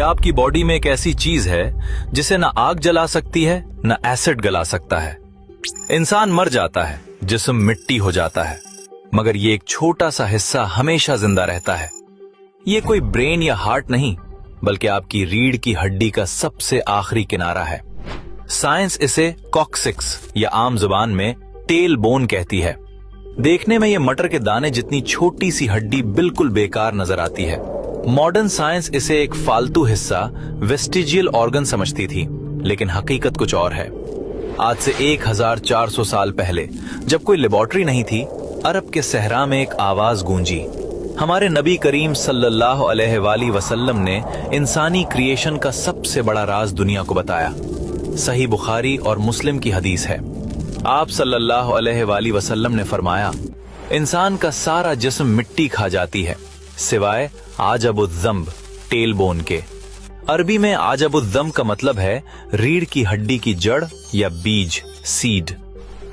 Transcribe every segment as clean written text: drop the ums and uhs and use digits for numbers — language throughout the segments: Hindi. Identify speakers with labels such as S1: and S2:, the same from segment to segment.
S1: क्या आपकी बॉडी में एक ऐसी चीज है जिसे ना आग जला सकती है ना एसिड गला सकता है। इंसान मर जाता है, जिस्म मिट्टी हो जाता है, मगर ये एक छोटा सा हिस्सा हमेशा जिंदा रहता है। ये कोई ब्रेन या हार्ट नहीं, बल्कि आपकी रीढ़ की हड्डी का सबसे आखिरी किनारा है। साइंस इसे कॉक्सिक्स या आम जुबान में टेल बोन कहती है। देखने में ये मटर के दाने जितनी छोटी सी हड्डी बिल्कुल बेकार नजर आती है। मॉडर्न साइंस इसे एक फालतू हिस्सा वेस्टिजियल ऑर्गन समझती थी, लेकिन हकीकत कुछ और है। आज से 1400 साल पहले, जब कोई लेबोरेटरी नहीं थी, अरब के सहरा में एक आवाज गूंजी। हमारे नबी करीम सल्लल्लाहु अलैहि वसल्लम ने इंसानी क्रिएशन का सबसे बड़ा राज दुनिया को बताया। सही बुखारी और मुस्लिम की हदीस है। आप सल्लल्लाहु अलैहि वसल्लम ने फरमाया, इंसान का सारा जिस्म मिट्टी खा जाती है सिवाय आजबुज़्ज़म्ब, टेल बोन के। अरबी में आजबुज़्ज़म्ब का मतलब है रीढ़ की हड्डी की जड़ या बीज, सीड।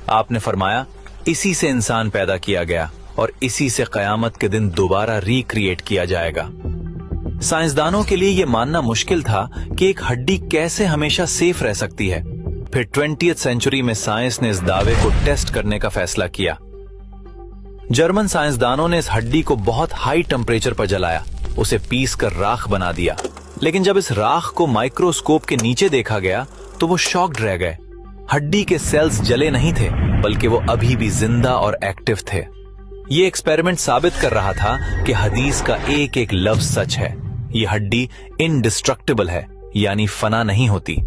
S1: आपने फरमाया, इसी से इंसान पैदा किया गया और इसी से कयामत के दिन दोबारा रिक्रिएट किया जाएगा। साइंसदानों के लिए यह मानना मुश्किल था कि एक हड्डी कैसे हमेशा सेफ रह सकती है। फिर 20वीं सेंचुरी में साइंस ने इस दावे को टेस्ट करने का फैसला किया। जर्मन साइंसदानों ने इस हड्डी को बहुत हाई टेम्परेचर पर जलाया, उसे पीस कर राख बना दिया। लेकिन जब इस राख को माइक्रोस्कोप के नीचे देखा गया तो वो शॉक्ड रह गए। हड्डी के सेल्स जले नहीं थे, बल्कि वो अभी भी जिंदा और एक्टिव थे। ये एक्सपेरिमेंट साबित कर रहा था कि हदीस का एक एक लफ्ज सच है। ये हड्डी इनडिस्ट्रक्टिबल है, यानी फना नहीं होती।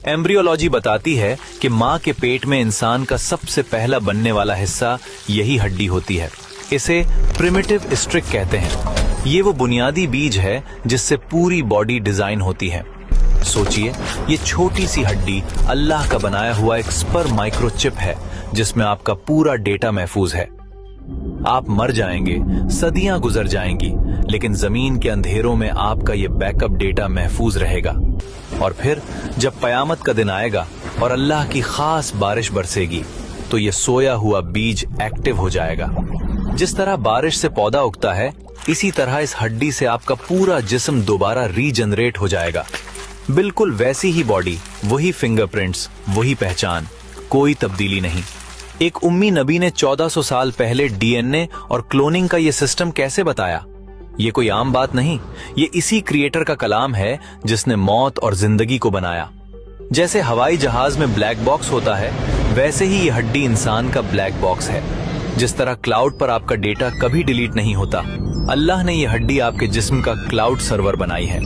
S1: एम्ब्रियोलॉजी बताती है कि मां के पेट में इंसान का सबसे पहला बनने वाला हिस्सा यही हड्डी होती है। इसे प्रिमिटिव स्ट्रिक कहते हैं। ये वो बुनियादी बीज है जिससे पूरी बॉडी डिजाइन होती है। सोचिए, ये छोटी सी हड्डी अल्लाह का बनाया हुआ एक स्पर्म माइक्रोचिप है जिसमें आपका पूरा डेटा महफूज है। आप मर जाएंगे, सदियां गुजर जाएंगी, लेकिन जमीन के अंधेरों में आपका ये बैकअप डेटा महफूज रहेगा। और फिर जब कयामत का दिन आएगा और अल्लाह की खास बारिश बरसेगी, तो ये सोया हुआ बीज एक्टिव हो जाएगा। जिस तरह बारिश से पौधा उगता है, इसी तरह इस हड्डी से आपका पूरा जिस्म दोबारा रीजनरेट हो जाएगा। बिल्कुल वैसी ही बॉडी, वही फिंगरप्रिंट्स, वही पहचान, कोई तब्दीली नहीं। एक उम्मी नबी ने 1400 साल पहले डीएनए और क्लोनिंग का ये सिस्टम कैसे बताया? ये कोई आम बात नहीं, ये इसी क्रिएटर का कलाम है जिसने मौत और जिंदगी को बनाया। जैसे हवाई जहाज में ब्लैक बॉक्स होता है, वैसे ही ये हड्डी इंसान का ब्लैक बॉक्स है। जिस तरह क्लाउड पर आपका डेटा कभी डिलीट नहीं होता, अल्लाह ने ये हड्डी आपके जिस्म का क्लाउड सर्वर बनाई है।